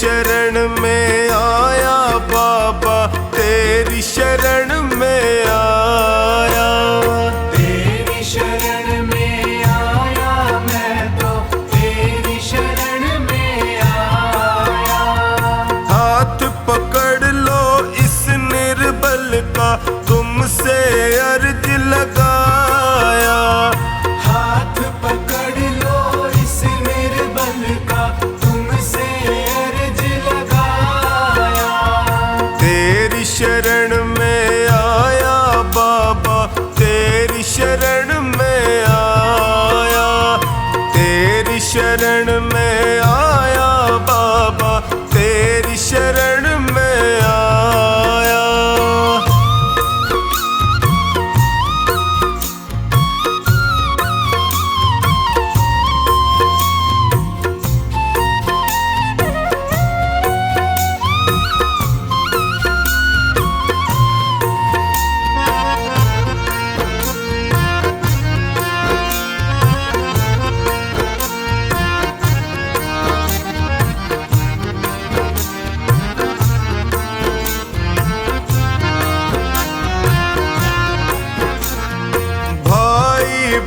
शरण में आया बाबा, तेरी शरण में आया। तेरी शरण में आया मैं तो, तेरी शरण में आया। हाथ पकड़ लो इस निर्बल का, तुमसे अर्ज लगाया। हाथ पकड़ लो इस निर्बल का, तुमसे अर्ज लगाया। तेरी शरण में आया बाबा, तेरी शरण में आया। तेरी शरण में आया बाबा, तेरी शरण में आया।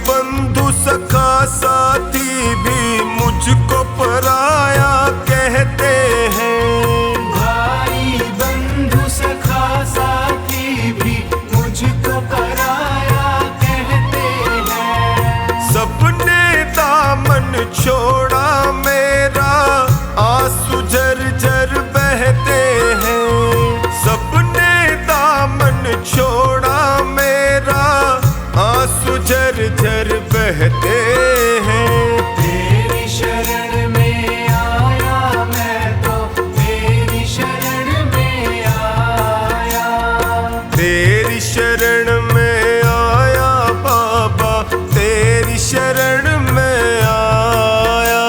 बंधु सखा साथी भी मुझको पराया कहते हैं। भाई बंधु सखा साथी भी मुझको पराया कहते हैं। सबने दामन छोड़ा मेरा, आंसू झरझर बहते हैं। सबने दामन छोड़ा मेरा, आंसू झरझर बहते हैं। तेरी शरण में आया मैं तो, तेरी शरण में आया। तेरी शरण में आया बाबा, तेरी शरण में आया।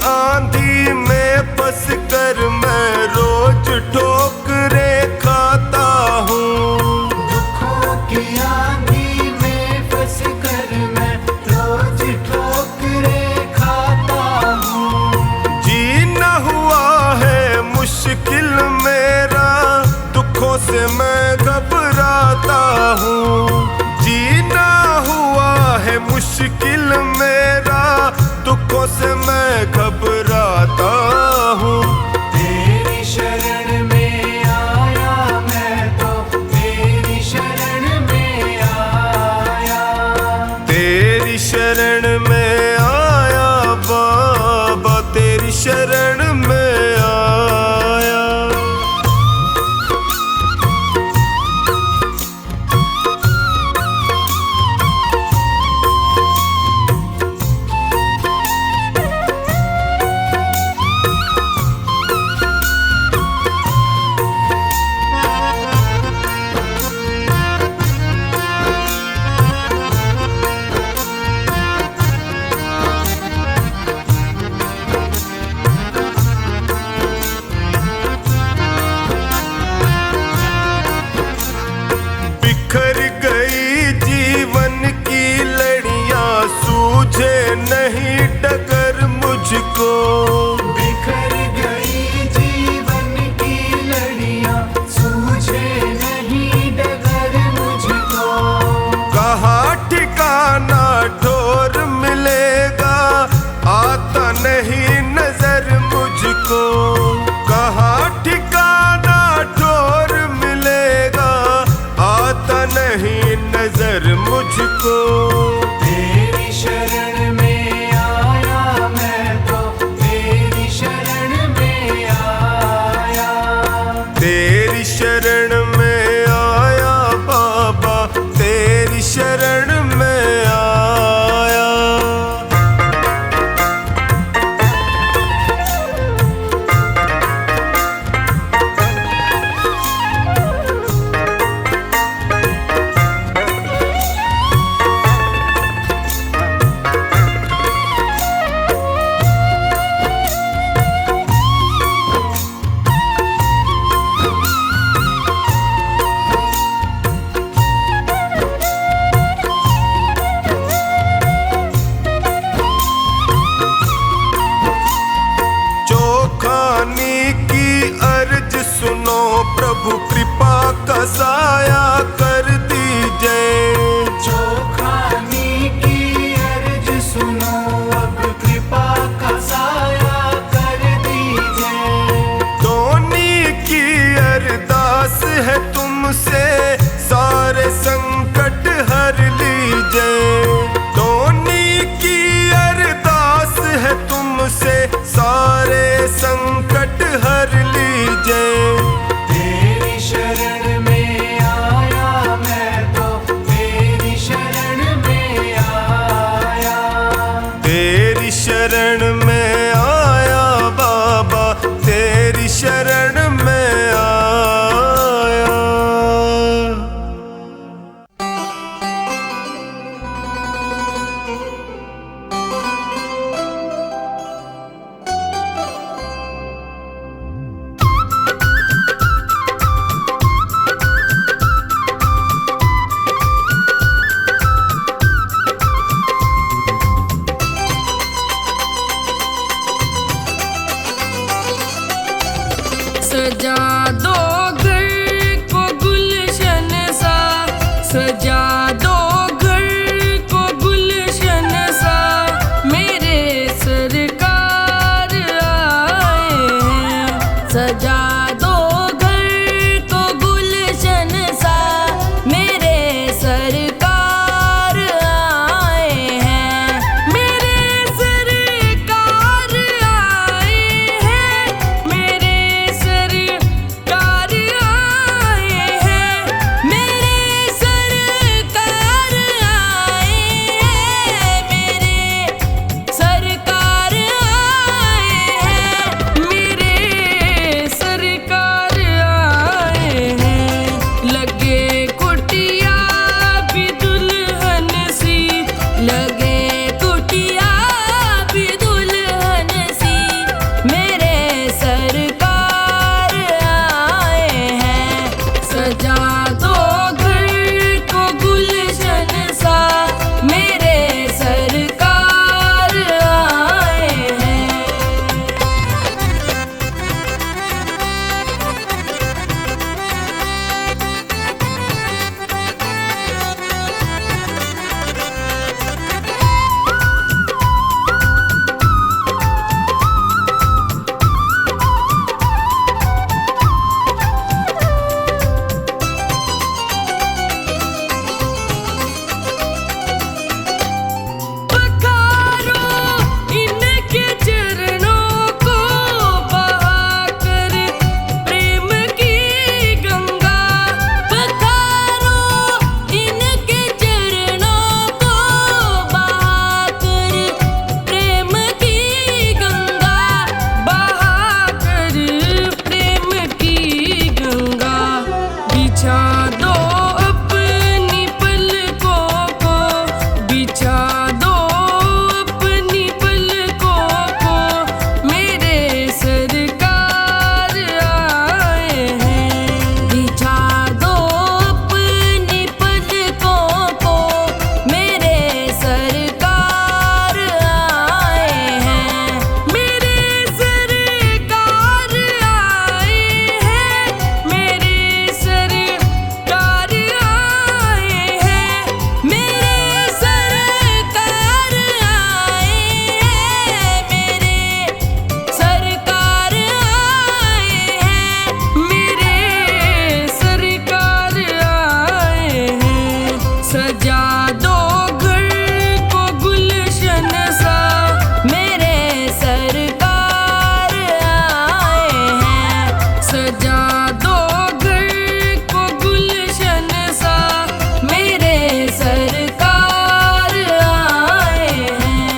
आंधी में फंस कर मैं रोज ठोकरे खाता हूँ। दुखों की आंधी में फंस कर मैं रोज ठोकरे खाता हूँ। जीना हुआ है मुश्किल मेरा, दुखों से मैं घबराता हूँ। जीना हुआ है मुश्किल मेरा, दुखों से मैं घबराता हूँ। तेरी शरण में आया मैं तो, तेरी शरण में आया। तेरी शरण में आया बाबा, तेरी शरण में आया। बिखर गई जीवन की लड़ियां, सूझे नहीं डगर मुझको। बिखर गई जीवन की लड़ियां, सूझे नहीं डगर मुझको। कहाँ ठिकाना ठोर मिलेगा, आता नहीं नजर मुझको। कहाँ ठिकाना ठोर मिलेगा, आता नहीं नजर मुझको। तेरी शरण में आया मैं तो, तेरी शरण में आया। तेरी शरण में आया बाबा, तेरी शरण में आया। सजा दो घर को गुलशन सा मेरे सरकार आए हैं। सजा दो घर को गुलशन सा मेरे सरकार आए हैं। मेरे सरकार आए हैं। मेरे सरकार आए हैं। मेरे सरकार आए हैं। मेरे सरकार आए हैं। मेरे सरकार आए हैं। लगे कुटिया भी दुल्हन सी, लगे कुटिया भी दुल्हन सी मेरे सरकार आए हैं। सजा दो घर को गुलशन सा मेरे सरकार आए हैं। पखारो इनके चरणों को बहाकर प्रेम की गंगा। पखारो इनके चरणों को बहाकर प्रेम की गंगा। बहाकर प्रेम की गंगा। बिछा दो अपनी पलकों को, बिछा दो अपनी पलकों को मेरे सरकार आए हैं। बिछा दो अपनी पलकों को मेरे सरकार आए हैं। मेरे सरकार आए हैं। मेरे सरकार आए हैं। मेरे सरकार आए हैं। मेरे सरकार आए हैं। मेरे सरकार आए हैं। सजा दो घर को गुलशन सा मेरे सरकार आए हैं। सजा दो घर को गुलशन सा मेरे सरकार आए हैं।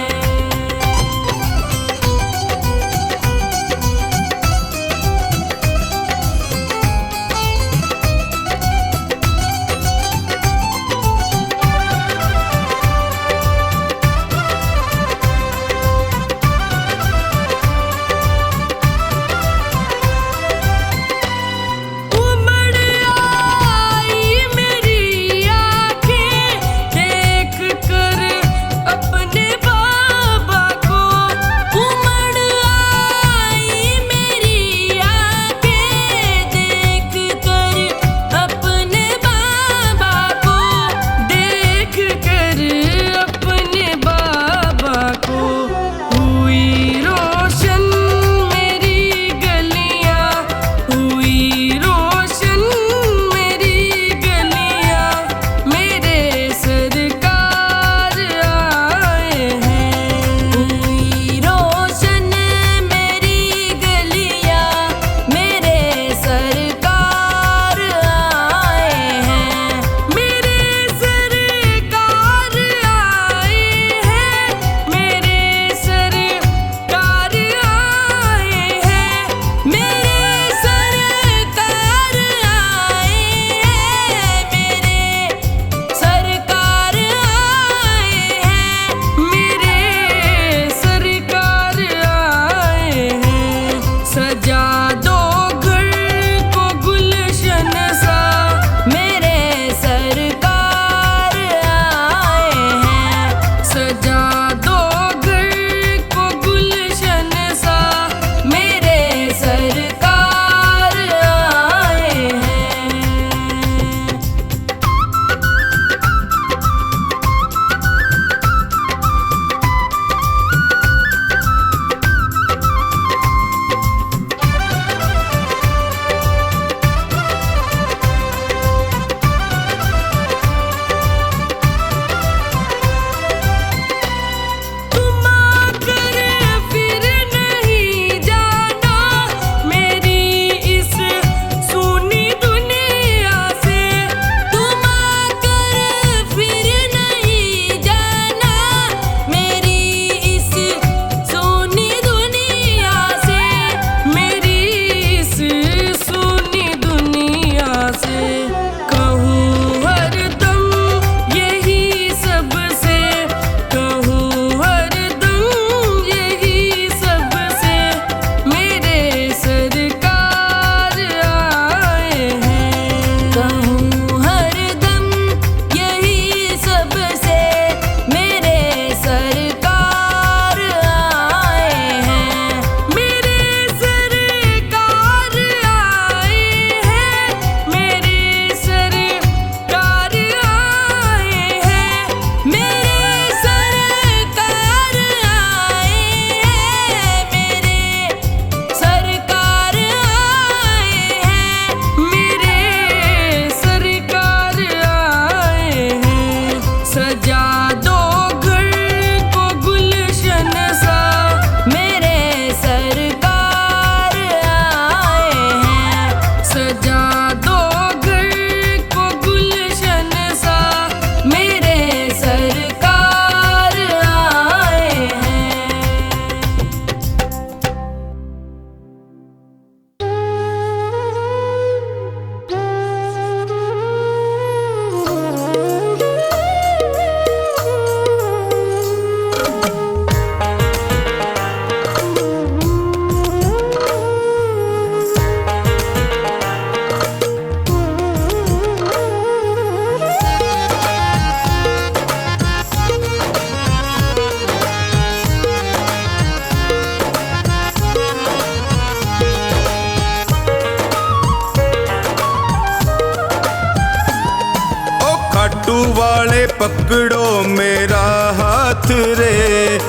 वाले पकड़ो मेरा हाथ रे,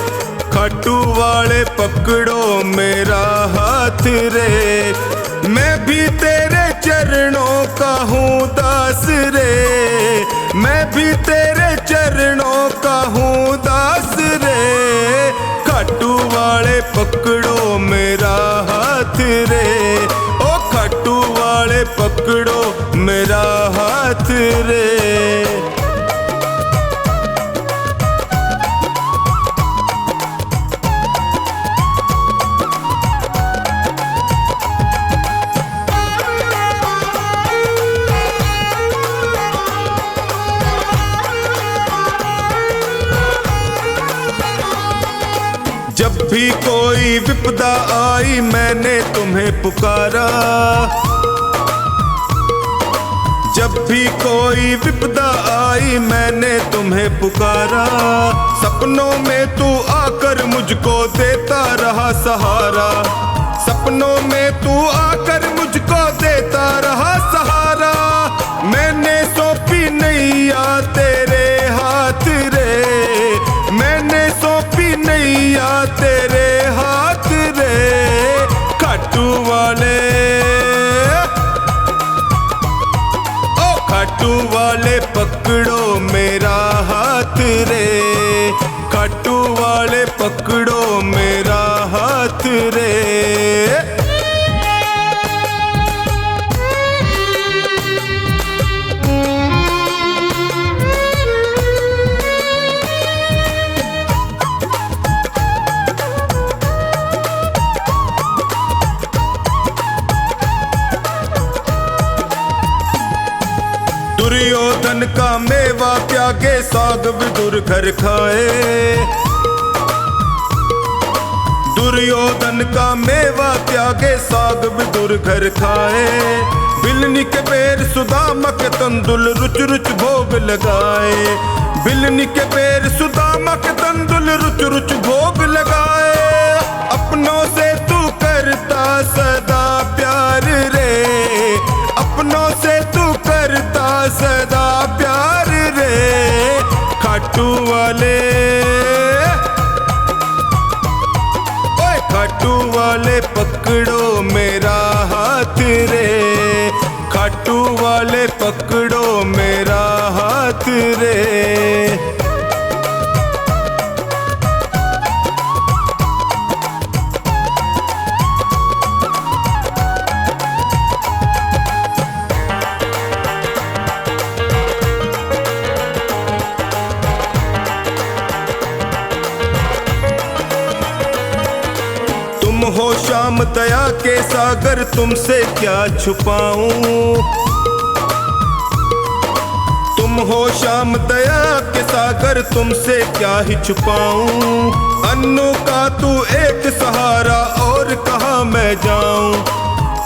खाटू वाले पकड़ो मेरा हाथ रे। मैं भी तेरे चरणों का हूँ दास रे, मैं भी तेरे चरणों का हूँ दास रे। खाटू वाले पकड़ो मेरा हाथ रे, ओ खाटू वाले पकड़ो मेरा हाथ रे। जब भी कोई विपदा आई मैंने तुम्हें पुकारा, जब भी कोई विपदा आई मैंने तुम्हें पुकारा। सपनों में तू आकर मुझको देता रहा सहारा, सपनों में तू आकर मुझको देता रहा सहारा। मैंने सौंपी नैया तेरे हाथ रे, मैंने सौंपी नैया तेरे हाथ रे। खाटू वाले, ओ खाटू वाले पकड़ो मेरा हाथ रे, खाटू वाले पकड़ो मेरा हाथ रे। दुर्योधन का मेवा त्यागे साग विदुर घर खाए, दुर्योधन का मेवा त्यागे साग विदुर घर खाए। बिलनी के बेर सुदामा के तंदुल रुच रुच भोग लगाए, बिलनी के बेर सुदामा के तंदुल रुच रुच भोग लगाए। अपनों से तू करता सदा प्यार रे, अपनों से तू करता सदा प्यार रे। खाटू वाले, ओए खाटू वाले पकड़ो मेरा हाथ रे, खाटू वाले पकड़ो मेरा हाथ रे। तुम हो श्याम दया के सागर, तुमसे क्या छुपाऊं। तुम हो श्याम दया के सागर, तुमसे क्या ही छुपाऊं। अन्नू का तू एक सहारा और कहाँ मैं जाऊं,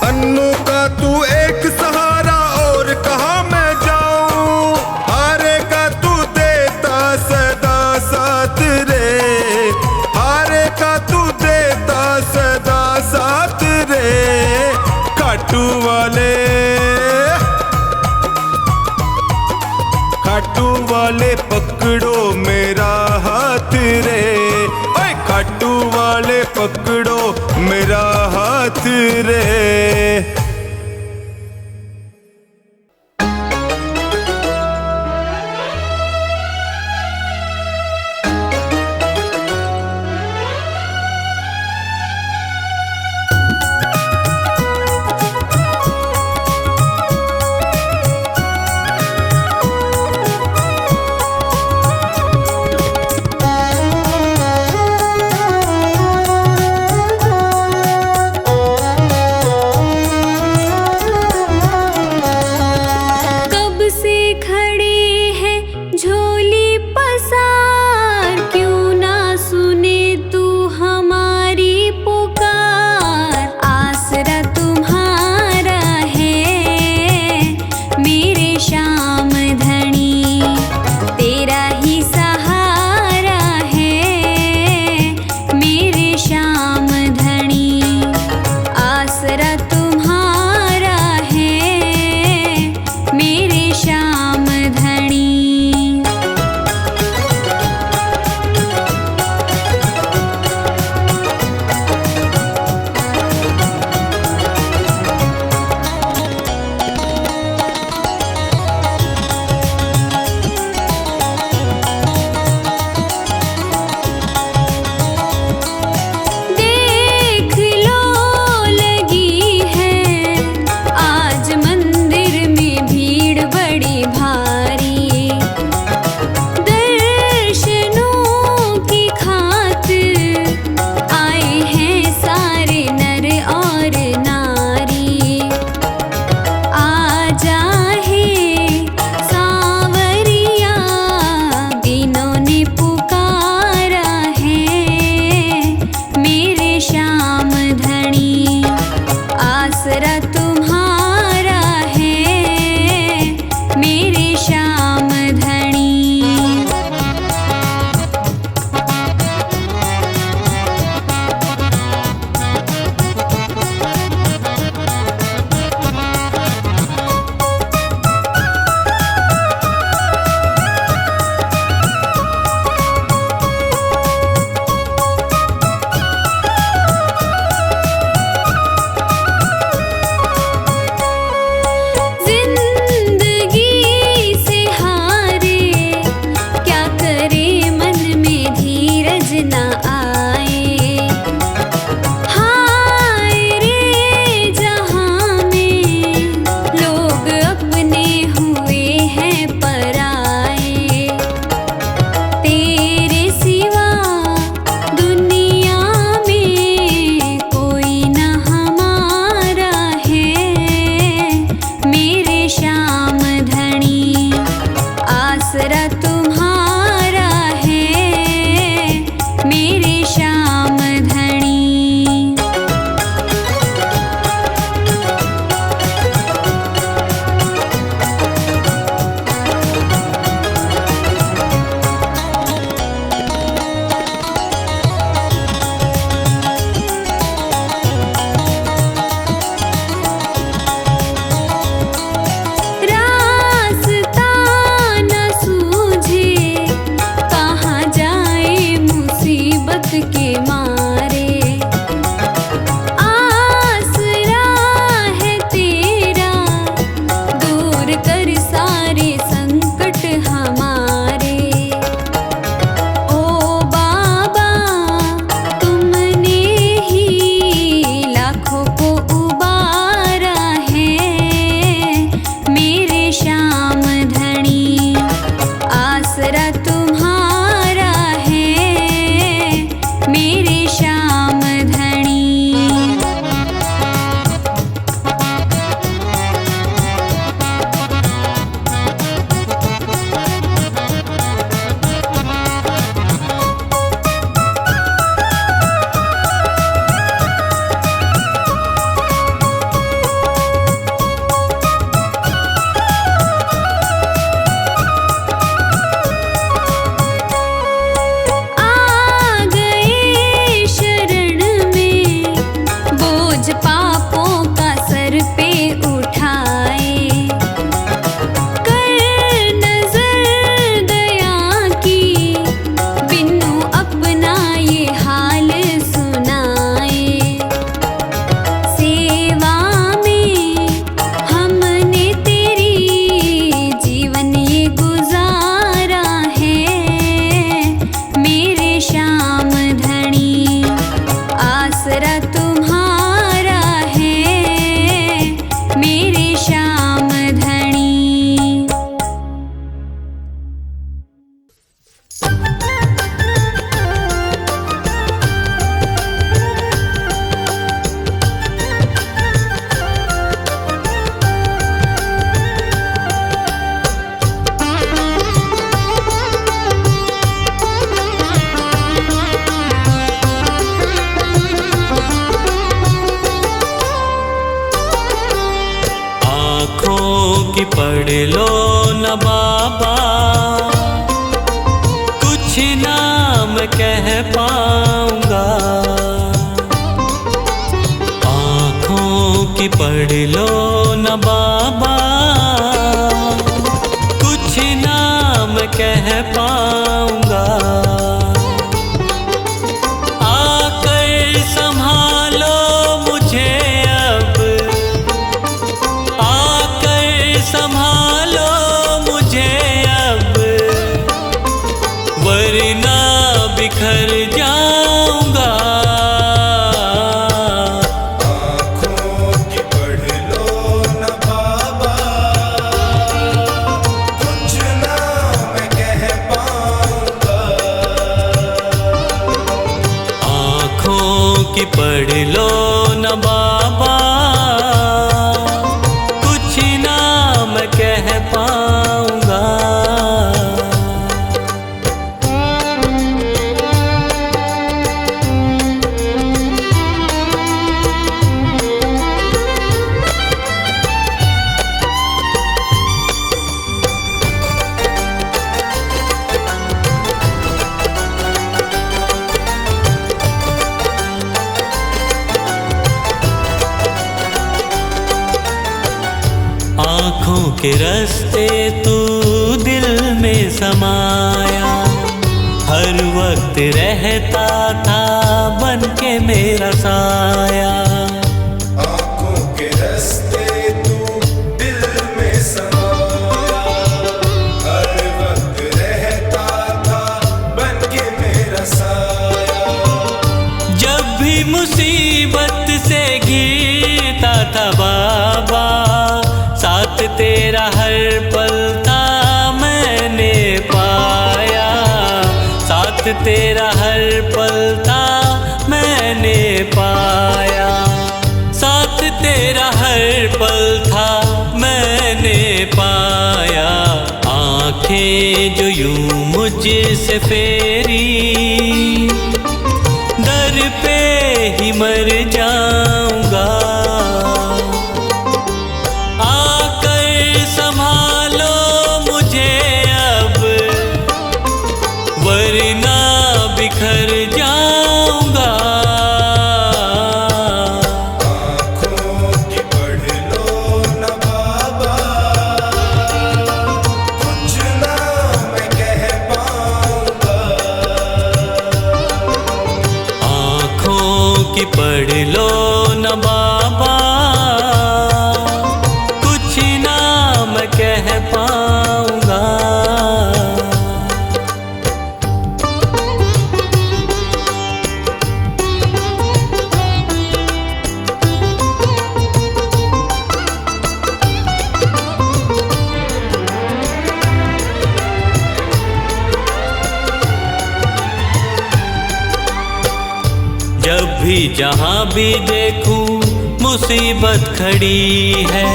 अन्नू का तू एक सहारा और कहाँ मैं जाऊं। हारे का तू देता सदा साथ रे, हारे का तू देता सदा साथ रे। खाटू वाले, खाटू वाले पकड़ो मेरा हाथ रे, ओए खाटू वाले पकड़ो मेरा हाथ रे। तुम्हारा है मेरे श्याम धनी। आ गए शरण में बोझ पापों का सर पे उठाए, कर नजर दया की बिनु अपना ये हाल सुनाए। सेवा में हमने तेरी जीवन ये गुजारा है मेरे श्याम धनी। आसरा तुम्हारा है मेरे श्याम धनी। आँखों की पढ़ लो न बाबा, कुछ नाम कह पाऊंगा। आँखों की पढ़ लो न बाबा, कुछ नाम कह पाऊंगा। आकर संभालो मुझे अब, आकर संभालो मुझे अब, वरना बिखर जाऊंगा। आँखों की पढ़ लो न बाबा, कुछ ना मैं कह पाऊंगा। आँखों की पढ़ लो न बाबा, कुछ नाम कह पाऊंगा। आँखों के रास्ते तू दिल में समाया, हर वक्त रहता था बन के मेरा साया। आँखों के रास्ते तू दिल में समाया, हर वक्त रहता था बन के मेरा साया। जब भी मुसीबत से घिरता था बाबा, साथ तेरा हर पल था मैंने पाया। साथ तेरा हर पल था मैंने पाया। साथ तेरा हर पल था मैंने पाया। आँखें जो यूं मुझसे फेरी, दर पे ही मर जाऊंगा। आकर संभालो मुझे अब, वरना बिखर जाऊंगा। आँखों की पढ़ लो न बाबा, कुछ ना मैं कह पाऊंगा। आँखों की पढ़ लो न बाबा, कुछ नाम कह पाऊंगा। भी जहाँ भी देखूं मुसीबत खड़ी है।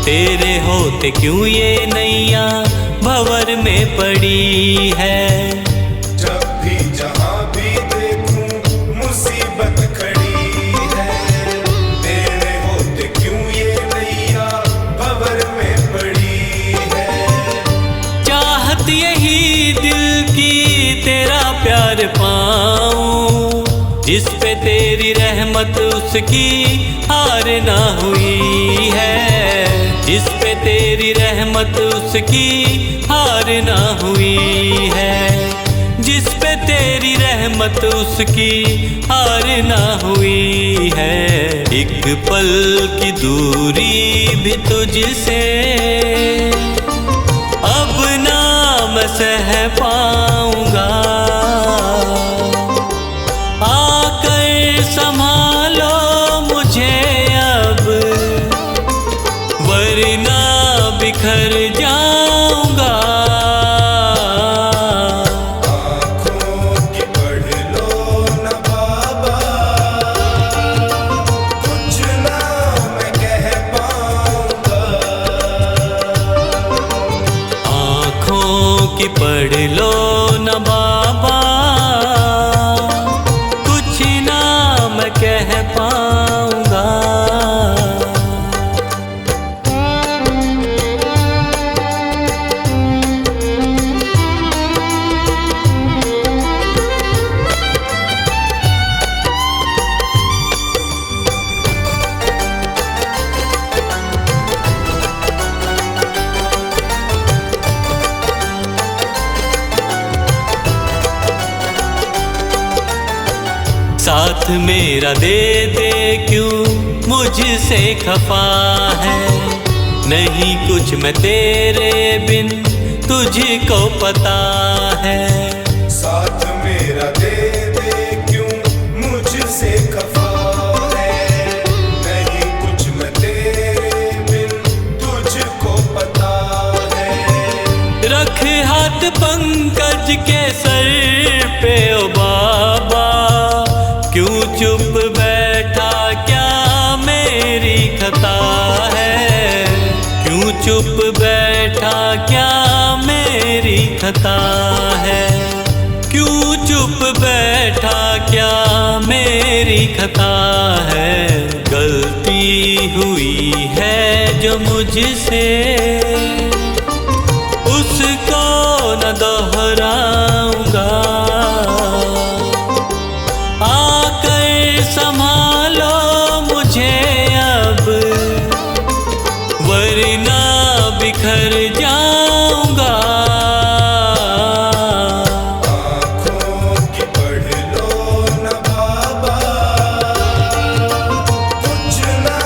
तेरे होते क्यों ये नैया भंवर में पड़ी है। जब भी जहाँ भी देखूं मुसीबत खड़ी है, तेरे होते क्यों ये नैया भंवर में पड़ी है। चाहत यही दिल की तेरा प्यार पाऊं, जिस पे तेरी रहमत उसकी हार ना हुई है। जिस पे तेरी रहमत उसकी हार ना हुई है। जिस पे तेरी रहमत उसकी हार ना हुई है। एक पल की दूरी भी तुझसे अब ना मैं सह पाऊंगा। आकर संभालो मुझे अब, वरना बिखर जाऊंगा। आँखों की पढ़ लो न बाबा, कुछ ना मैं कह पाऊंगा। आँखों की पढ़ लो न बाबा, कुछ ना मैं कह पाऊंगा। साथ मेरा दे दे क्यों मुझसे खफा है। नहीं कुछ मैं तेरे बिन तुझको पता है। साथ मेरा दे दे क्यों मुझसे खफा है। नहीं कुछ मैं तेरे बिन तुझको पता है। रख हाथ पंकज के सर पे ओ बाबा, क्यों चुप बैठा क्या मेरी खता है। क्यों चुप बैठा क्या मेरी खता है। क्यों चुप बैठा क्या मेरी खता है। गलती हुई है जो मुझसे उसको न दोहराऊंगा। आकर संभालो मुझे अब, वरना बिखर जाऊंगा। आँखों की पढ़ लो न बाबा, कुछ ना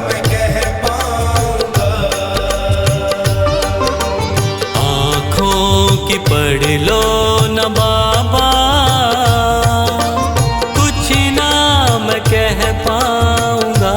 मैं कह पाऊंगा। आँखों की पढ़ लो न बाबा, कुछ ना मैं कह पाऊंगा।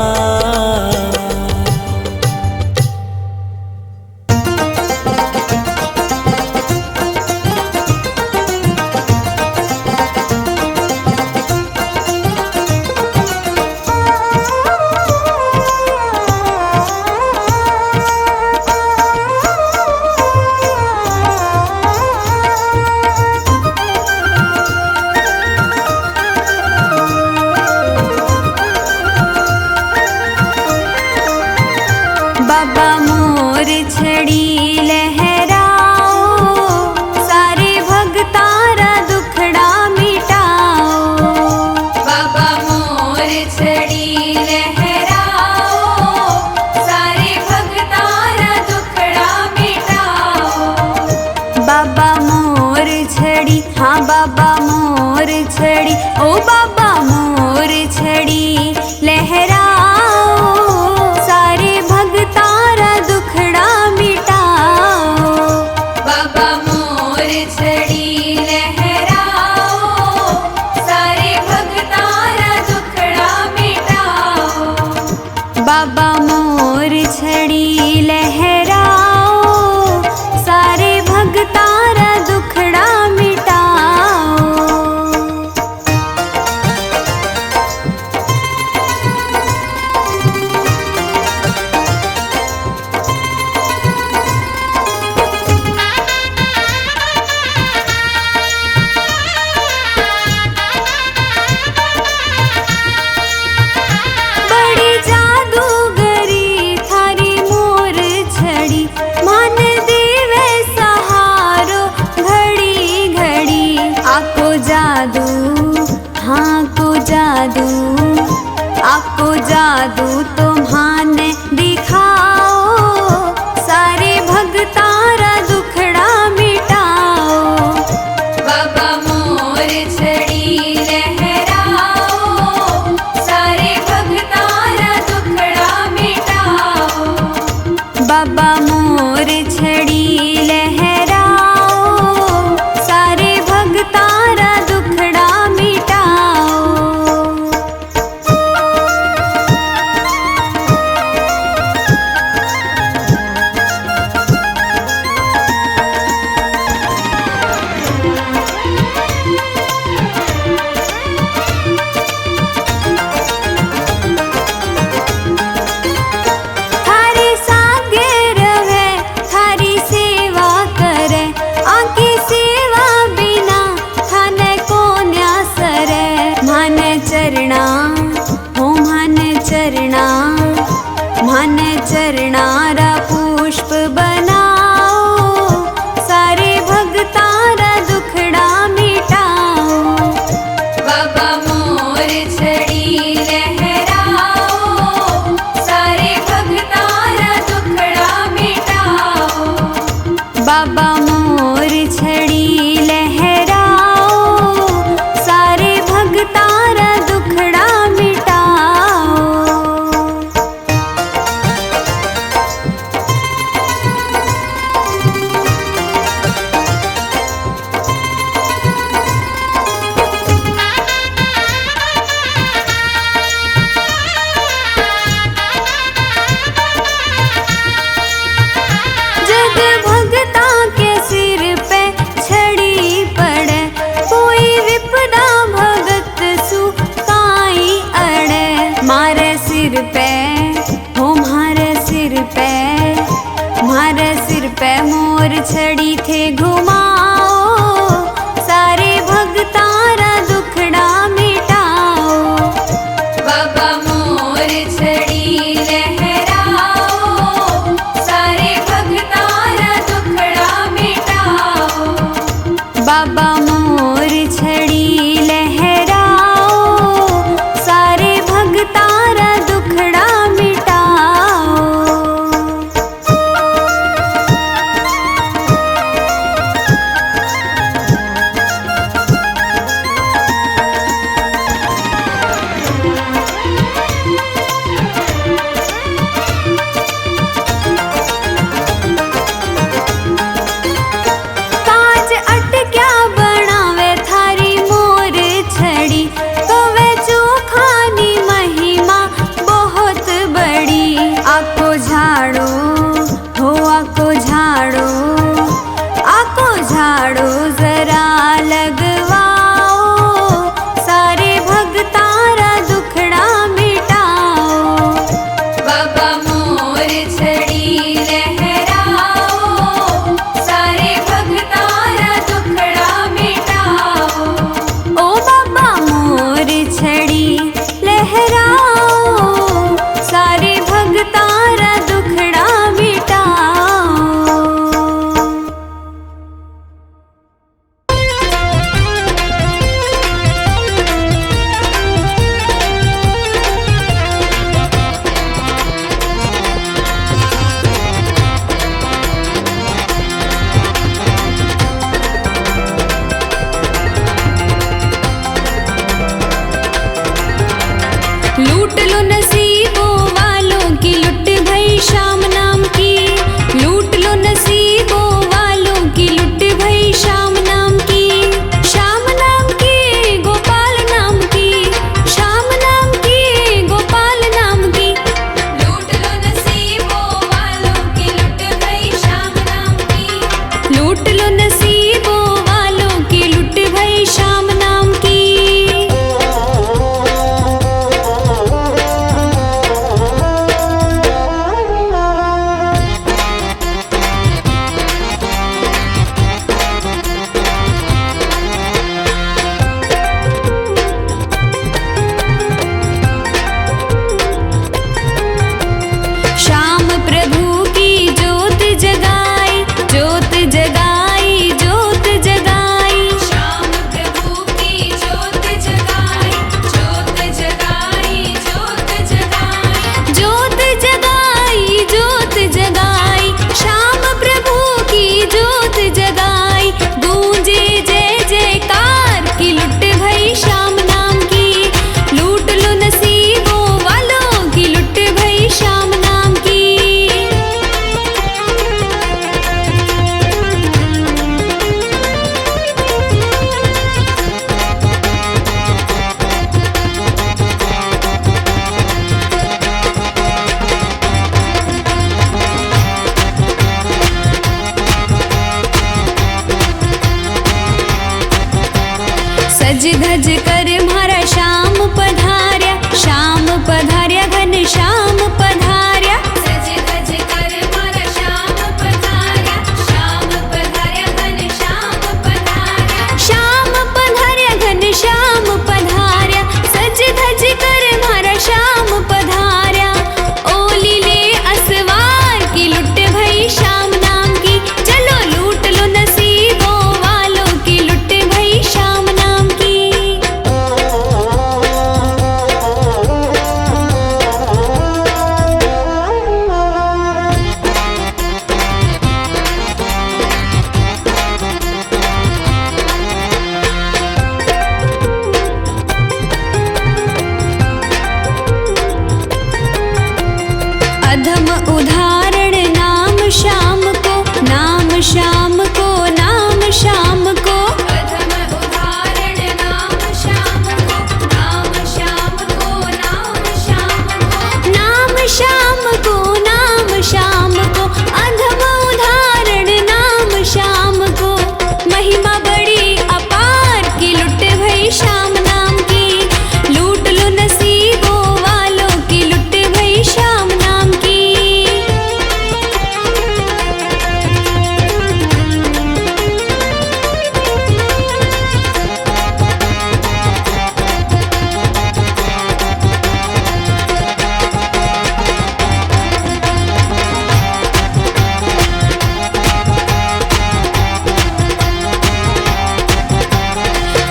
बाबा मोर छड़ी लहराओ, सारे भगतारा दुखड़ा मिटाओ। बाबा मोर छड़ी लहराओ, सारे भगतारा दुखड़ा मिटाओ। बाबा मोर छड़ी, हाँ बाबा मोर छड़ी, ओ बाबा मोर छड़ी लहराओ, सारे भगतारा दुखड़ा मिटाओ। बाबा मोर छड़ी लहराओ, सारे भगतारा दुखड़ा मिटाओ। बाबा मोर छड़ी लहराओ, सारे भगतारा दुखड़ा मिटाओ। जादू तुम्हाने दिखाओ, सारे भगतारा दुखड़ा मिटाओ। बाबा मोर छड़ी लहराओ, सारे भगतारा दुखड़ा मिटाओ। बाबा मोर छड़ी लहराओ, सारे भगतारा दुखड़ा मिटाओ। थारी सागे रहे, थारी सेवा करे, आकी सेवा बिना थाने को न्यासरे। मान चरणा हो मान चरणा, मान चरणारा पुष्प बनाओ, सारे भगतारा दुखड़ा मिटाओ। बाबा मोर छड़ी लहराओ, सारे भगतारा दुखड़ा मिटाओ। बाबा मोर छड़ी लहराओ, सारे भगतारा दुखड़ा मिटाओ। जग भगता के सिर पे छड़ी पड़े, कोई विपदा भगत सुखाई अड़े। मारे सिर पे हो मारे सिर पे, मारे सिर पे मोर छड़ी थे घुमाओ, सारे भगतारा दुखड़ा मिटाओ। बाबा मोर छड़ी लहराओ, सारे भगतारा दुखड़ा मिटाओ। बाबा मोर छड़ी लहराओ, सारे भगतारा दुखड़ा मिटाओ। काज अटक्या बनावे सज धज कर म्हारा श्याम पधार्या, श्याम पधार्या घन श्याम पधार्या। सज धज कर म्हारा श्याम पधार्या, श्याम पधार्या घन श्याम पधार्या। श्याम पधार्या घन श्याम पधार्या, सज धज कर म्हारा श्याम पधार्या। ओली ले असवार की लुट भई श्याम नाम की, चलो लूट लो नसीबों वालों की लुट भई श्याम नाम की। अधम उदाहरण नाम श्याम को, नाम श्याम को, नाम श्याम को। अधम उदाहरण नाम श्याम को, नाम श्याम को, नाम श्याम को। नाम श्याम को, नाम श्याम को, अधम उदाहरण नाम श्याम को। महिमा बड़ी अपार की लुट भई श्याम नाम की, लूट लो नसीबों वालों की लुट भई श्याम नाम की।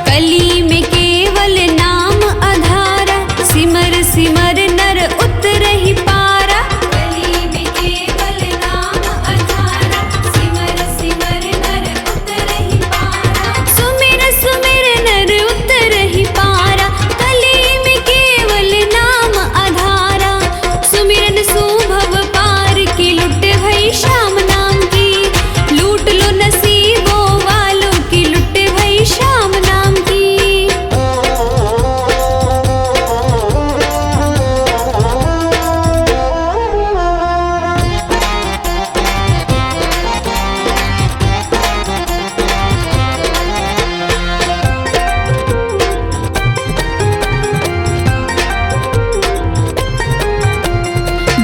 कली में केवल नाम आधारा, सिमर सिमर नर उतरहि पारा। कली में केवल नाम आधारा, सिमर सिमर नर उतरहि पारा। सुमिर सुमिर नर उतरहि पारा, कली में केवल नाम आधारा। सुमिरन सुभव पार की लुट भई श्याम नाम की, लूट लो नसीबों वालों की लुट भई श्याम नाम की।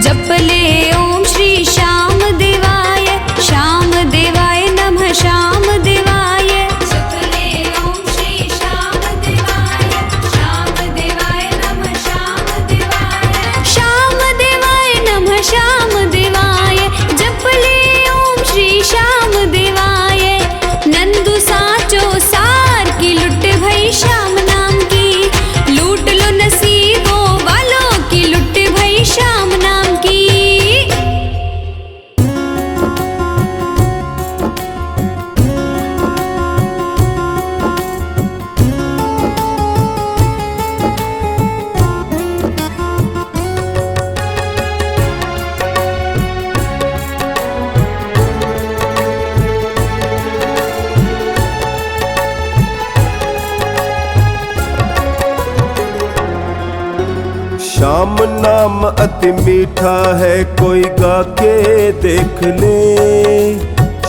जपले ओम श्री श्याम देवाय, श्याम देवाय नमः श्याम देवाय। जपले ओम श्री श्याम देवाय, श्याम देवाय नमः श्याम देवाय। श्याम देवाय नमः श्याम देवाय, जपले ओम श्री श्याम देवाय। नंदु साचो सार की लुट भई श्याम नाम की, लूट लो नसीबों वालों की लुट भई श्याम नाम की। श्याम नाम अति मीठा है, कोई गा के देख ले।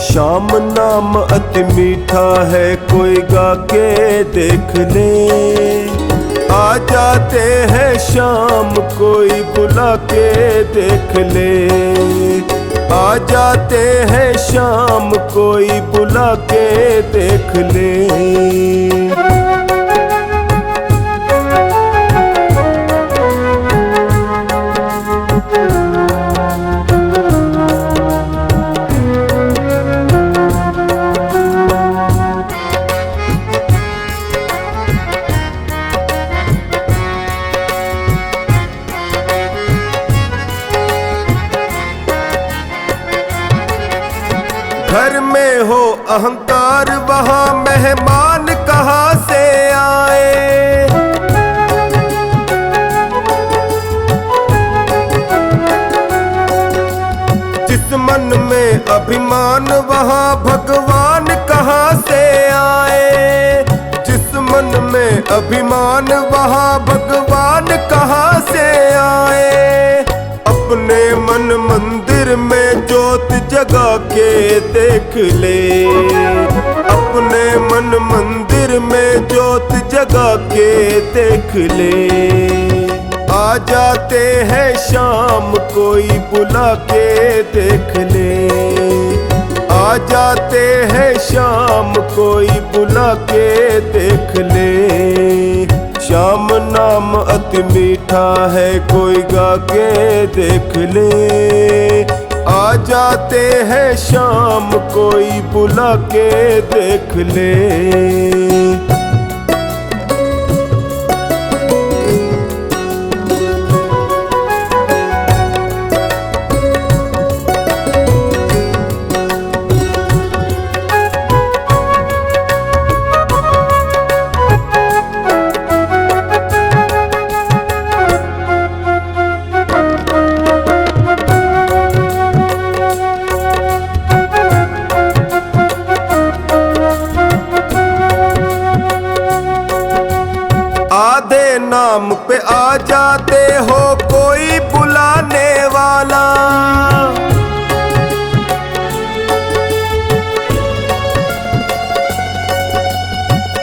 श्याम नाम अति मीठा है, कोई गा के देख ले। आ जाते हैं शाम, कोई बुला के देख ले। आ जाते हैं शाम, कोई बुला के देख ले। घर में हो अहंकार, वहाँ मेहमान कहाँ से आए। जिस मन में अभिमान, वहाँ भगवान कहाँ से आए। जिस मन में अभिमान, वहाँ भगवान कहाँ से आए। अपने मन मंदिर में ज्योत जगा के देख ले। अपने मन मंदिर मंदिर में ज्योत जगा के देख ले। आ जाते हैं शाम कोई बुला के देख ले। आ जाते हैं शाम कोई बुला के देख ले। श्याम नाम अति मीठा है कोई गा के देख ले। आ जाते हैं शाम कोई बुला के देख ले। आधे नाम पे आ जाते हो कोई बुलाने वाला।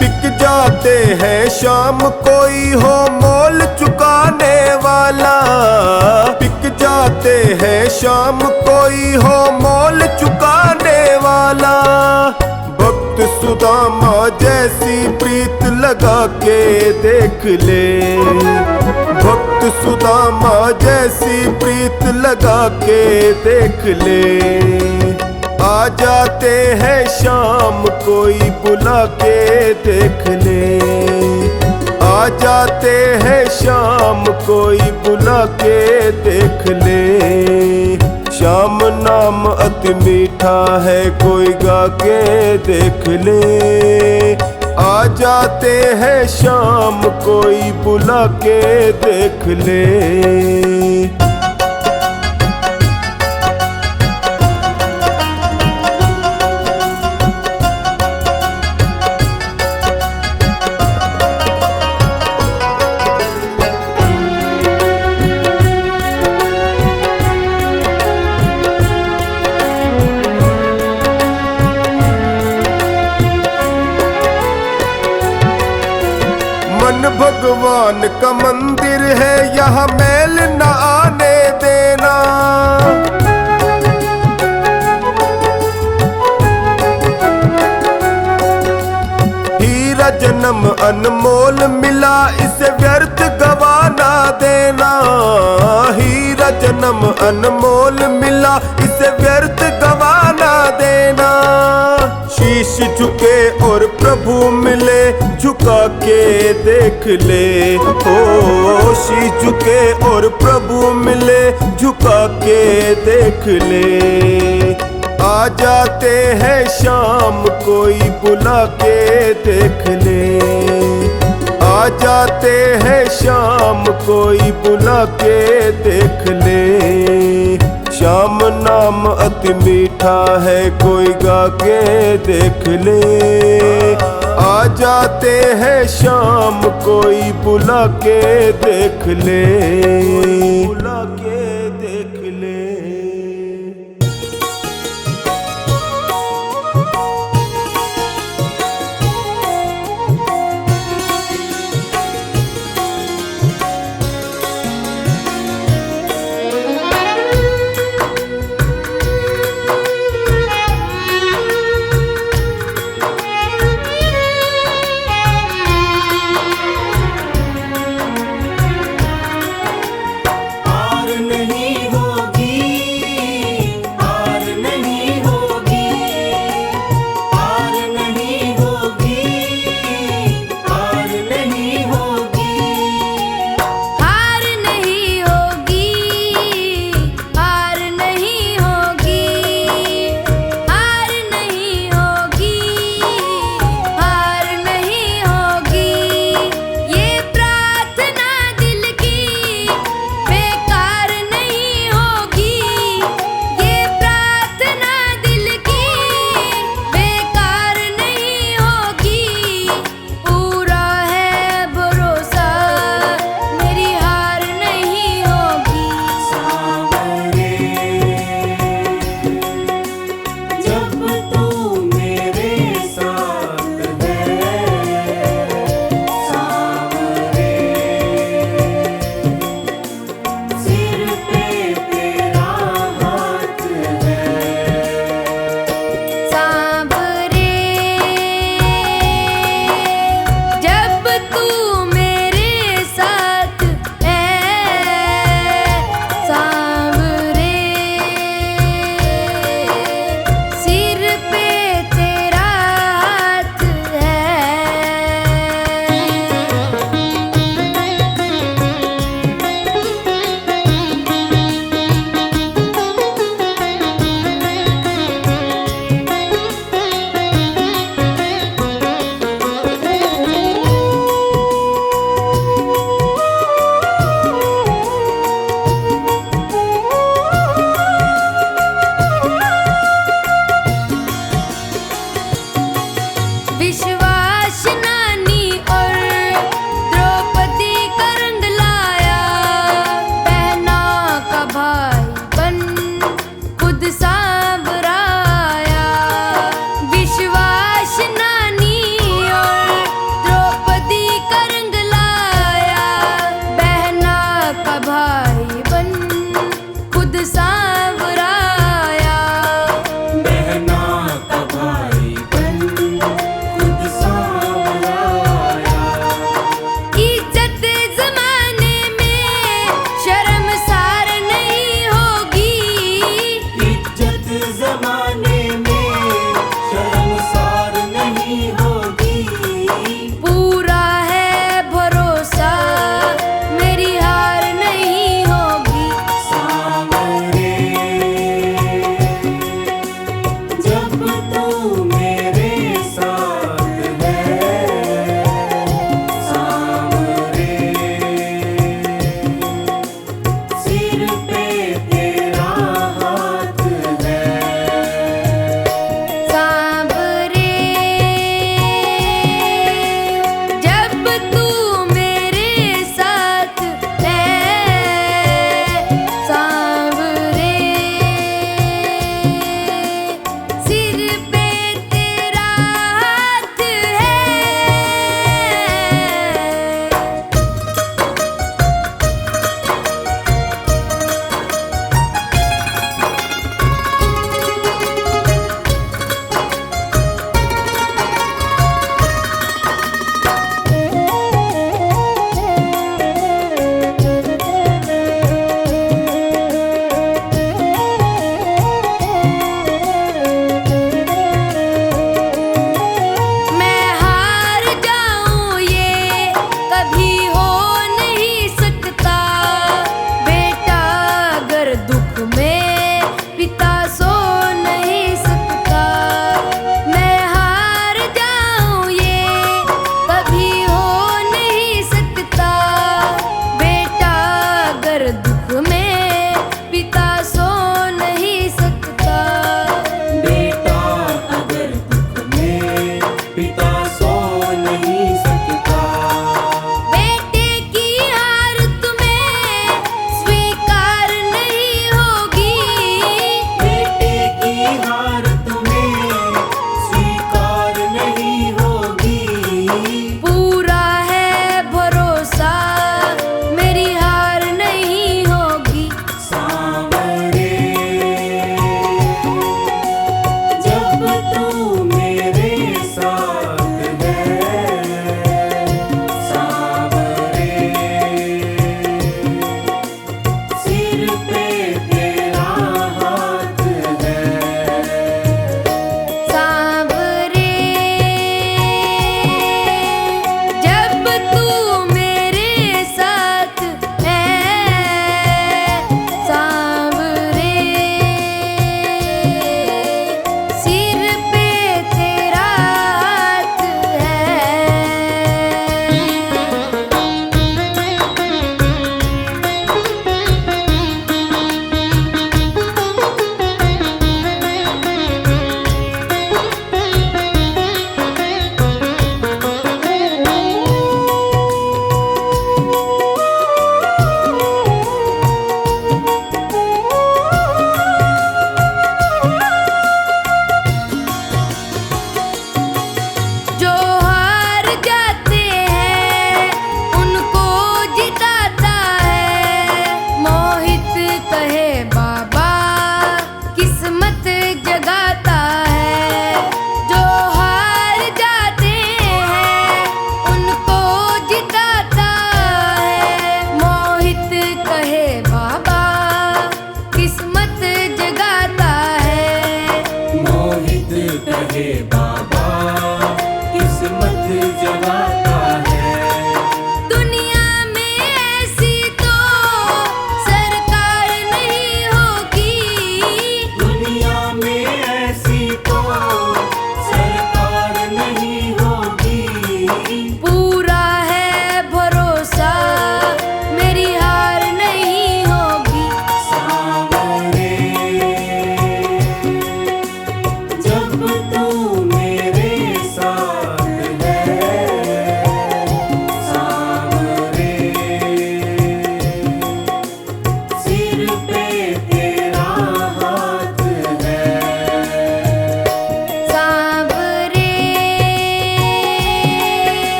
टिक जाते हैं शाम कोई हो मोल चुकाने वाला। टिक जाते हैं शाम कोई हो मोल चुकाने वाला। भक्त सुदामा जैसी प्रीत लगा के देख ले। भक्त सुदामा जैसी प्रीत लगा के देख ले। आ जाते हैं शाम कोई बुला के देख ले। आ जाते हैं शाम कोई बुला के देख ले। श्याम नाम अति मीठा है कोई गा के देख ले। आ जाते हैं शाम कोई बुला के देख ले। मन भगवान का मंदिर है यहाँ मैल न आने देना। हीरा जन्म अनमोल मिला इसे व्यर्थ गवाना देना। हीरा जन्म अनमोल मिला इसे व्यर्थ गवाना देना। शीश झुके और प्रभु मिले झुका के देख ले। ओ शीश झुके और प्रभु मिले झुका के देख ले। आ जाते हैं शाम कोई बुला के देख ले। आ जाते हैं शाम कोई बुला के देख ले। श्याम नाम अति मीठा है कोई गा के देख ले। आ जाते हैं शाम कोई बुला के देख ले। बुला के देख ले।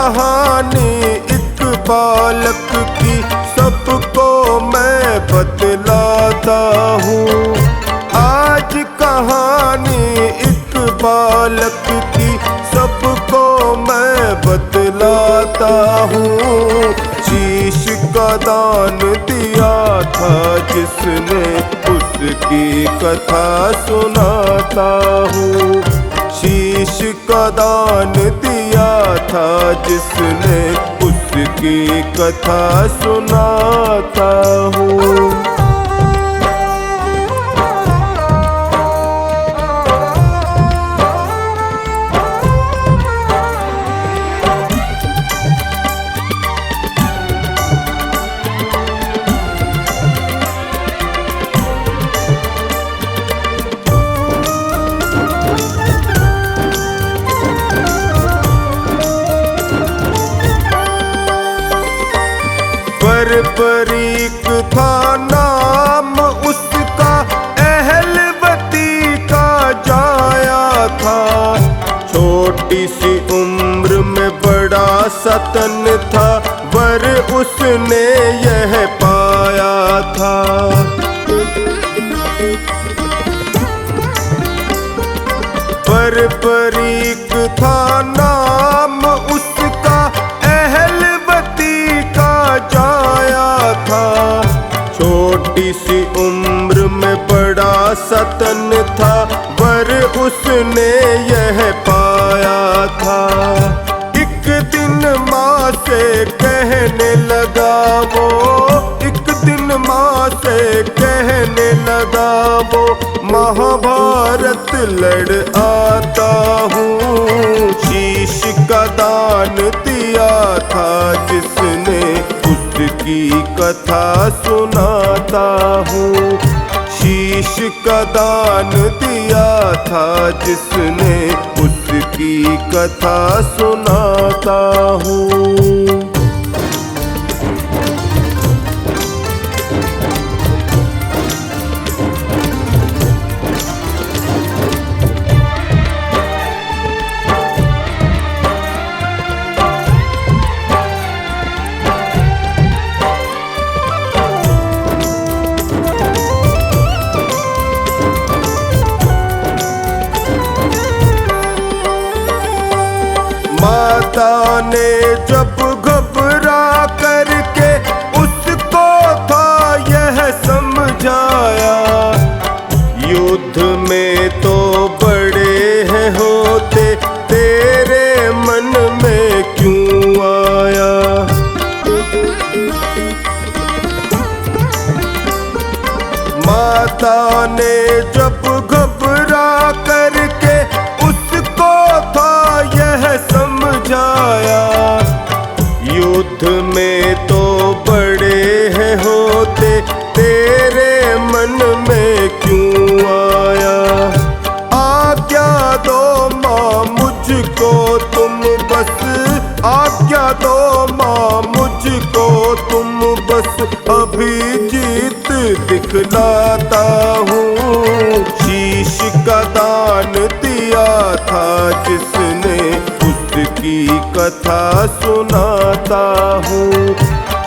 कहानी एक बालक की सबको मैं बतलाता हूँ। आज कहानी एक बालक की सबको मैं बतलाता हूँ। शीश का दान दिया था जिसने उसकी कथा सुनाता हूँ। शीश का दान दिया था जिसने उसकी कथा सुनाता हूँ। परीक था नाम उसका, अहलवती का जाया था। छोटी सी उम्र में बड़ा सतन था, वर उसने यह पाया था। परीक था नाम उसका, अहलवती का जाया था। छोटी सी उम्र में बड़ा सतन था, वर उसने यह पाया था। एक दिन माँ से कहने लगा वो, एक दिन माँ से कहने लगा वो, महाभारत लड़ आता हूँ। शीश का दान दिया था जिसने उसकी कथा सुनाता हूँ। शीश का दान दिया था जिसने उसकी कथा सुनाता हूँ। माता ने जब घबरा करके उसको था यह समझाया, युद्ध में तो बड़े हैं होते, तेरे मन में क्यों आया। माता ने जब घबरा करके उसको था यह समझाया, युद्ध में तो बड़े हैं होते, तेरे मन में क्यों आया। आज्ञा दो माँ मुझको तुम बस, आज्ञा दो माँ मुझको तुम बस, अभी जीत दिखलाता हूँ। शीश का दान दिया था जिसने उसकी कथा सुनाता हूँ।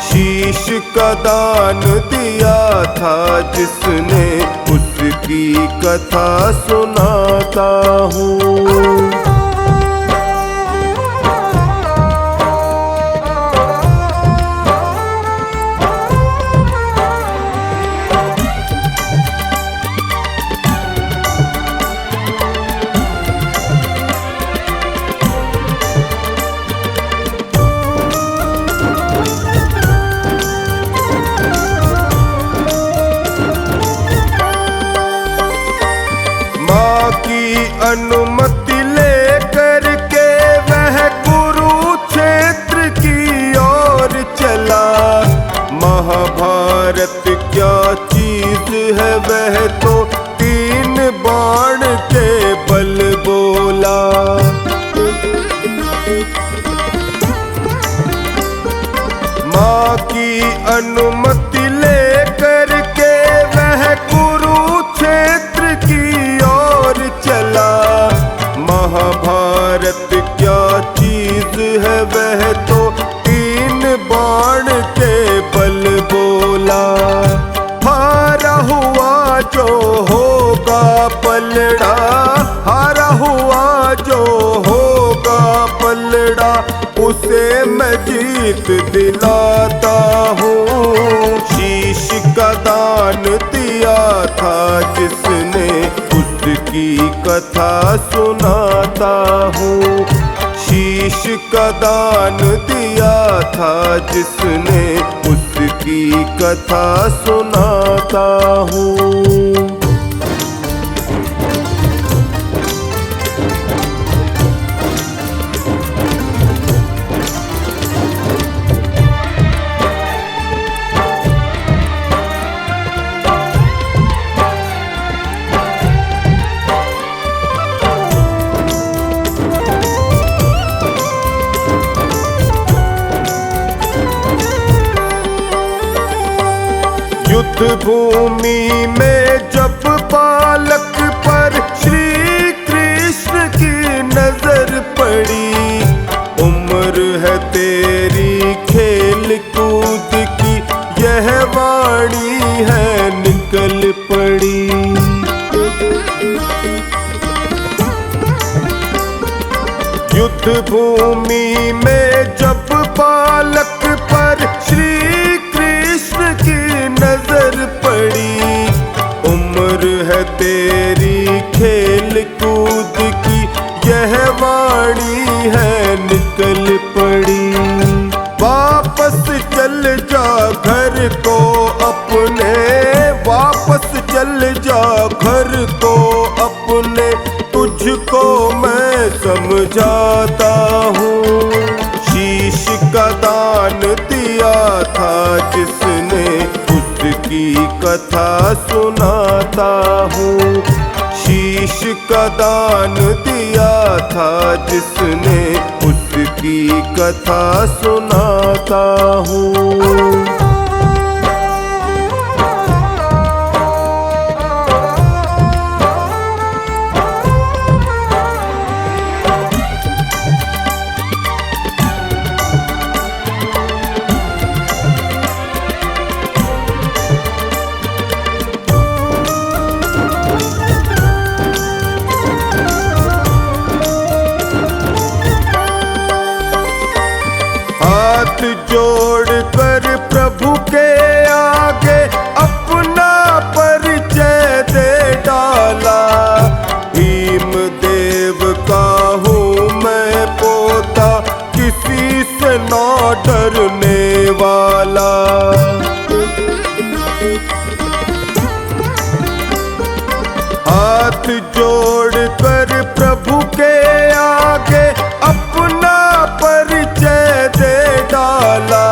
शीश का दान दिया था जिसने उसकी कथा सुनाता हूँ। अनुमति लेकर के वह कुरुक्षेत्र की ओर चला। महाभारत क्या चीज है वह तो 3 बाण के बल बोला। माँ की अनुमति लेकर के वह कुरुक्षेत्र की ओर चला। महाभारत क्या चीज है वह जो होगा पलड़ा उसे मैं जीत दिलाता हूँ। शीश का दान दिया था जिसने उसकी कथा सुनाता हूँ। शीश का दान दिया था जिसने उसकी कथा सुनाता हूँ। युद्ध भूमि में जब बालक पर श्री कृष्ण की नजर पड़ी, उम्र है तेरी खेल कूद की यह वाणी है निकल पड़ी। युद्ध भूमि में जब बालक पर श्री कृष्ण की नजर पड़ी, उम्र है तेरी खेल कूद की यह वाणी है निकल पड़ी। वापस चल जा घर को अपने, वापस चल जा घर को अपने, तुझको मैं समझाता हूँ। शीश का दान दिया था जिसने उसकी कथा सुनाता हूँ। शीश का दान दिया था जिसने उसकी कथा सुनाता हूँ। हाथ जोड़ कर प्रभु के आगे अपना परिचय दे डाला। भीम देव का हूँ मैं पोता, किसी से ना डरने वाला। हाथ जोड़ कर प्रभु के आगे अपना परिचय दे डाला।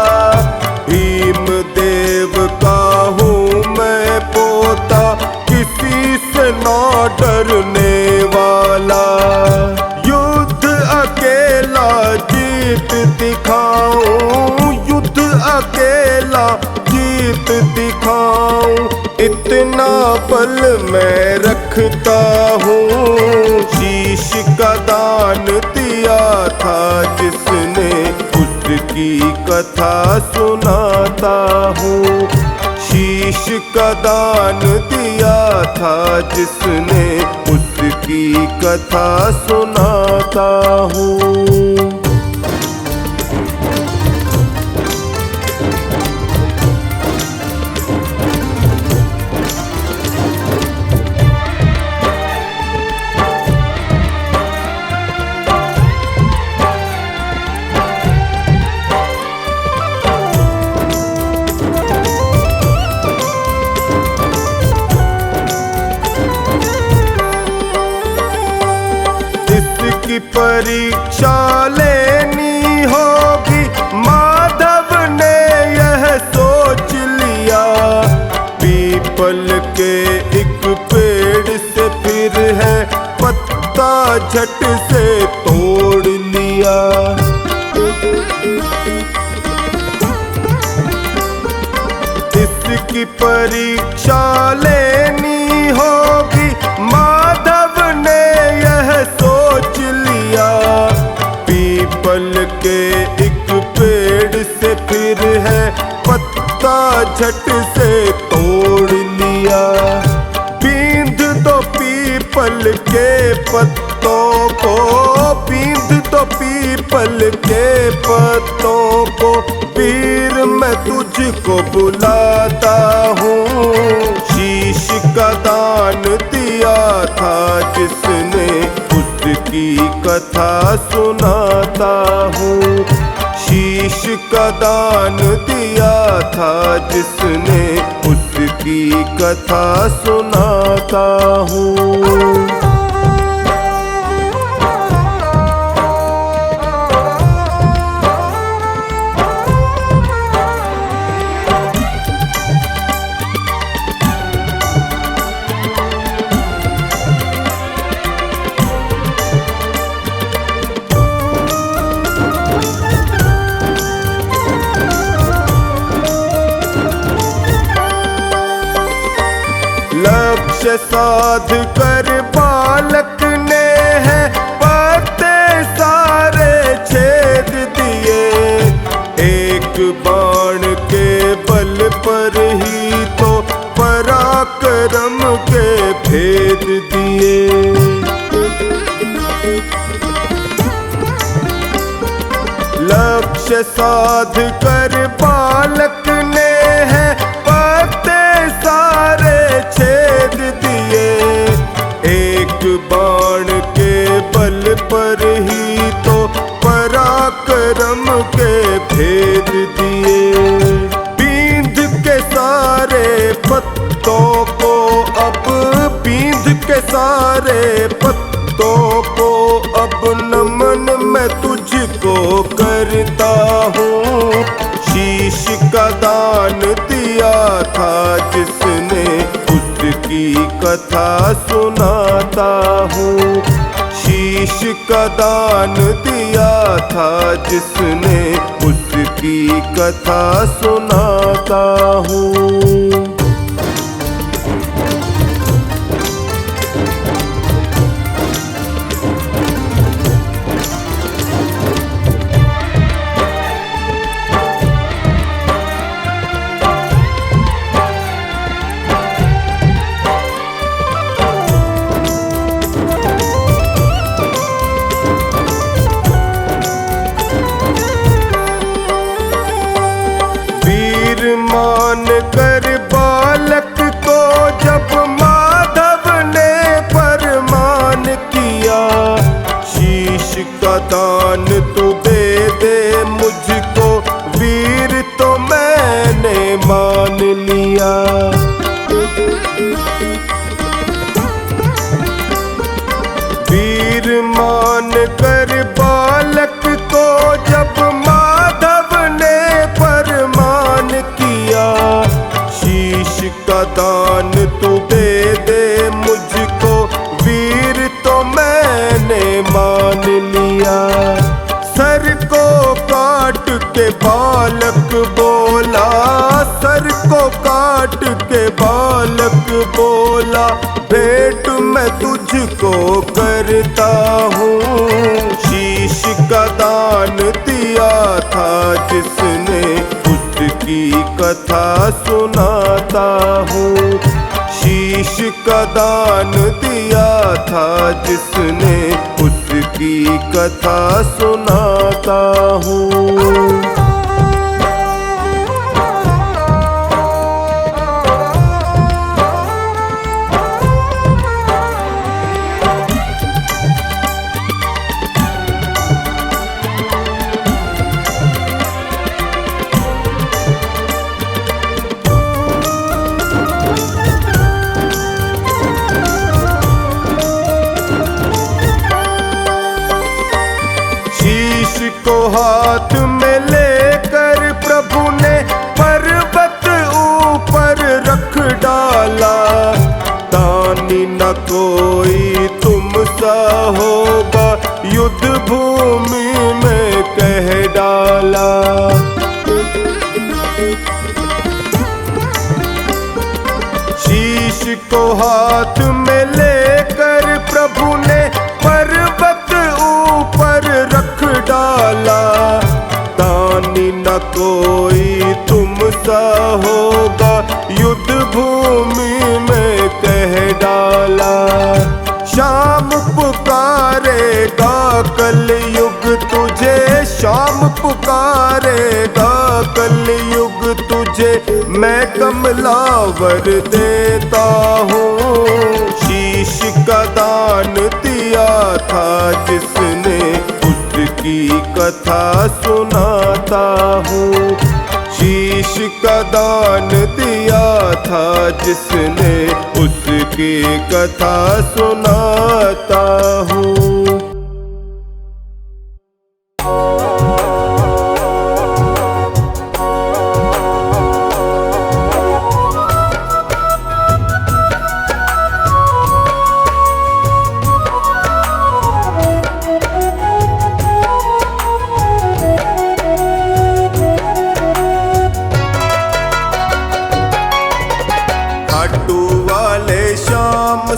भीम देव का हूँ मैं पोता, किसी से ना डरने वाला। युद्ध अकेला जीत दिखाऊं, युद्ध अकेला जीत दिखाऊं, इतना बल मैं रखता हूँ। शीश का दान दिया था जिसने उसकी कथा सुनाता हूँ। शीश का दान दिया था जिसने उसकी कथा सुनाता हूँ। की परीक्षा लेनी होगी माधव ने यह सोच लिया। पीपल के एक पेड़ से फिर है पत्ता झट से तोड़ लिया। इसकी परीक्षा लेनी होगी माधव ने यह सोच लिया। पीपल के एक पेड़ से फिर है पत्ता झट से तोड़ लिया। बींध दो पीपल के पत्तों को बींध दो पीपल के पत्तों को, वीर मैं तुझको बुलाता हूँ। शीश का दान दिया था जिसने, उसकी कथा सुनाता हूँ। शीश का दान दिया था जिसने, उसकी कथा सुनाता हूँ। लक्ष्य साध कर बालक ने है पत्ते सारे छेद दिए। एक बाण के बल पर ही तो पराक्रम के भेद दिए। लक्ष्य साध कर बालक ने है पत्ते सारे छेद दिए। एक बाण के बल पर ही तो पराक्रम के भेद दिए। बींध के सारे पत्तों को अब, बींध के सारे पत्तों को अब नमन मैं तुझको करता हूँ। शीश का दान दिया था जिसने, उसकी कथा सुनाता हूँ। शीश का दान दिया था जिसने, उसकी कथा सुनाता हूँ। मान कर बालक को जब माधव ने फरमान किया, शीश का दान तू दे दे मुझको वीर, तो मैंने मान लिया। वीर मान कर बालक को जब माधव ने फरमान किया, शीश का दान तू दे दे मुझको वीर, तो मैंने मान लिया। सर को काट के बालक बोला, सर को काट के बालक बोला, भेंट मैं तुझको करता हूँ। शीश का दान दिया था जिसने, उसकी कथा सुनाता हूँ। शीश का दान दिया था जिसने, उसकी कथा सुनाता हूँ। को हाथ में लेकर प्रभु ने पर्वत ऊपर रख डाला। दानी न कोई तुम सा होगा, युद्ध भूमि में कह डाला। शीश को हाथ में लेकर प्रभु ने पर्वत ऊपर रख डाला। दानी न कोई तुम सा होगा, युद्ध भूमि में कह डाला। शाम पुकारेगा कलयुग तुझे श्याम पुकारेगा, कलयुग तुझे मैं कमलावर देता हूँ। शीश का दान दिया था जिसने, उसकी कथा सुनाता हूँ। शीश का दान दिया था जिसने, उसकी कथा सुनाता हूँ।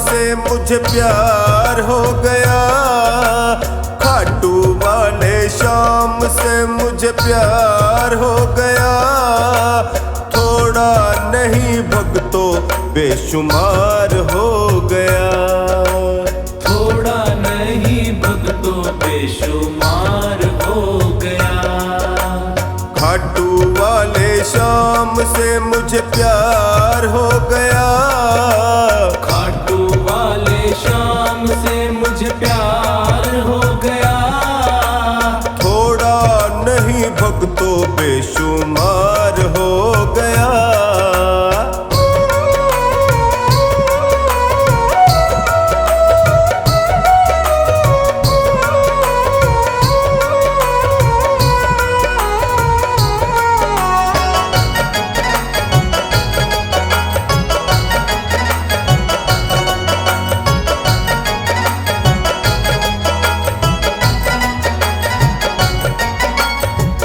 से मुझे प्यार हो गया, खाटू वाले श्याम से मुझे प्यार हो गया। थोड़ा नहीं भक्तों बेशुमार हो गया, थोड़ा नहीं भक्तों बेशुमार हो गया। खाटू वाले श्याम से मुझे प्यार हो गया, शाम से मुझे प्यार हो गया। थोड़ा नहीं भक्तों बेशुमार हो गया।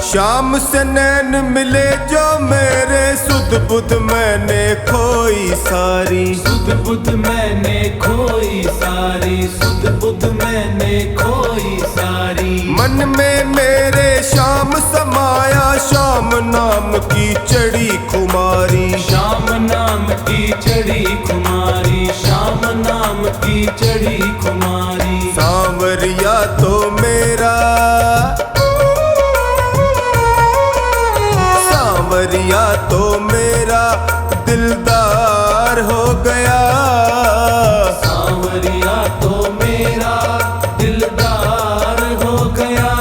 श्याम से नैन मिले जो मेरे, सुध बुध मैंने खोई सारी, सुध बुध मैंने खोई सारी, सुध बुध मैंने खोई सारी। मन में मेरे श्याम समाया, श्याम नाम की चढ़ी खुमारी, श्याम नाम की चढ़ी खुमारी, श्याम नाम की चढ़ी खुमारी। सांवरिया तो मेरा, सांवरिया तो मेरा दिलदार हो गया, सांवरिया तो मेरा दिलदार हो गया।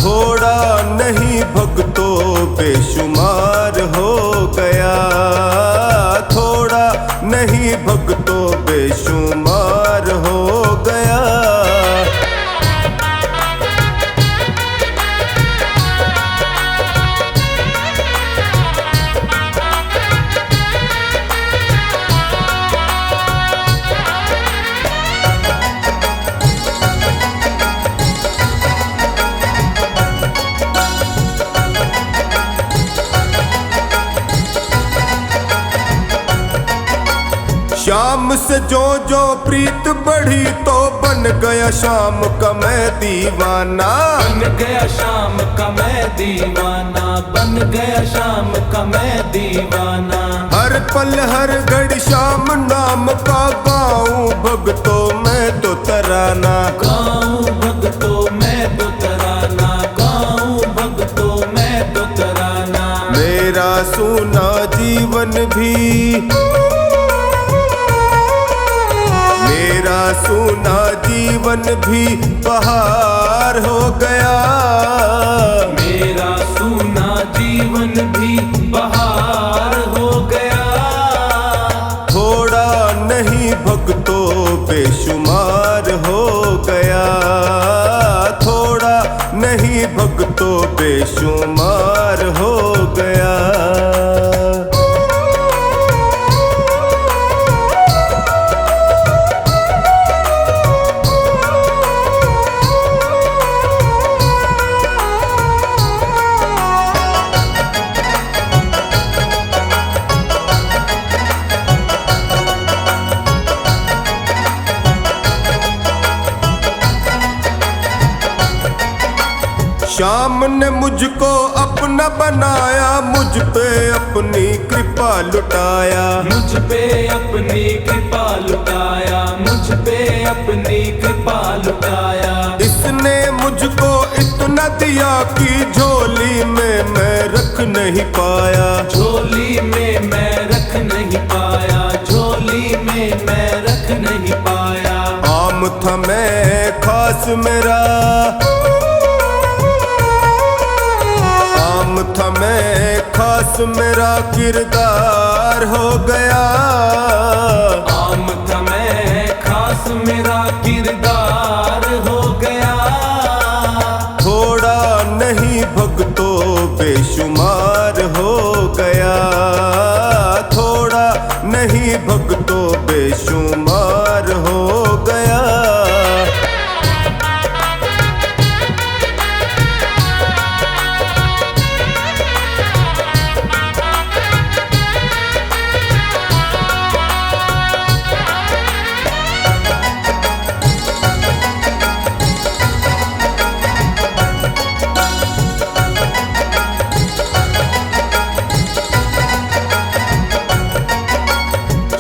थोड़ा नहीं भक्तों बेशुमार हो गया, थोड़ा नहीं भक्तों बेशुमार हो गया। श्याम से जो जो प्रीत बढ़ी तो बन गया श्याम का मैं दीवाना, बन गया श्याम का मैं दीवाना, बन गया श्याम का मैं दीवाना। हर पल हर घड़ी श्याम नाम का गाऊं भक्तों मैं तो तराना, गाऊं भक्तों मैं तो तराना, गाऊं भक्तों मैं तो तराना। मेरा सूना जीवन भी, मेरा सूना जीवन भी बहार हो गया, मेरा सूना जीवन भी बहार हो गया। थोड़ा नहीं भक्तों बेशुमार हो गया, थोड़ा नहीं भक्तों बेशुमार हो गया। श्याम ने मुझको अपना बनाया, मुझ पे अपनी कृपा लुटाया, मुझ पे अपनी कृपा लुटाया, मुझ पे अपनी कृपा लुटाया। इसने मुझको इतना दिया कि झोली में मैं रख नहीं पाया, झोली में मैं रख नहीं पाया, झोली में मैं रख नहीं पाया। आम था मैं खास मेरा, आम था मैं खास मेरा किरदार हो गया, आम था मैं खास मेरा किरदार हो गया। थोड़ा नहीं भक्तों बेशुमार हो गया, थोड़ा नहीं भक्तों बेशुमार हो गया।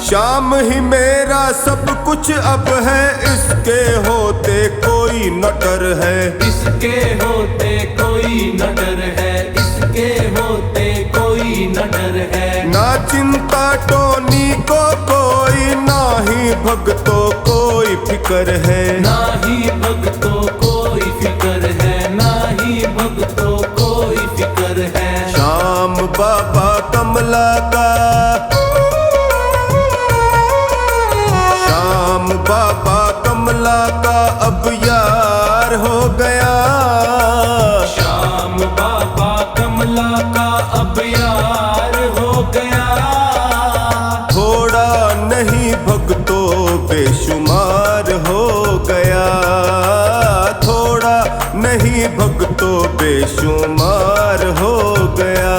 श्याम ही मेरा सब कुछ अब है, इसके होते कोई न डर है, इसके होते कोई न डर है, इसके होते कोई न डर है। ना चिंता टोनी को कोई, ना ही भक्तों कोई फिकर है, ना ही भक्तों कोई फिकर है, ना ही भक्तों कोई फिकर है। श्याम बाबा कमला का, श्याम बाबा कमला का अब यार हो गया, श्याम बाबा कमला का अब यार हो गया। थोड़ा नहीं भक्तों बेशुमार हो गया, थोड़ा नहीं भक्तों बेशुमार हो गया।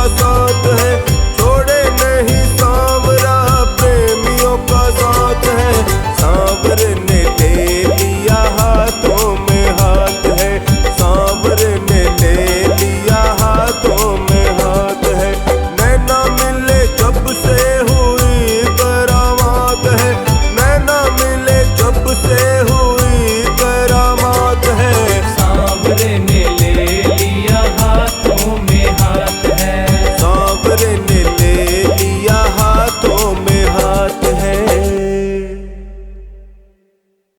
साई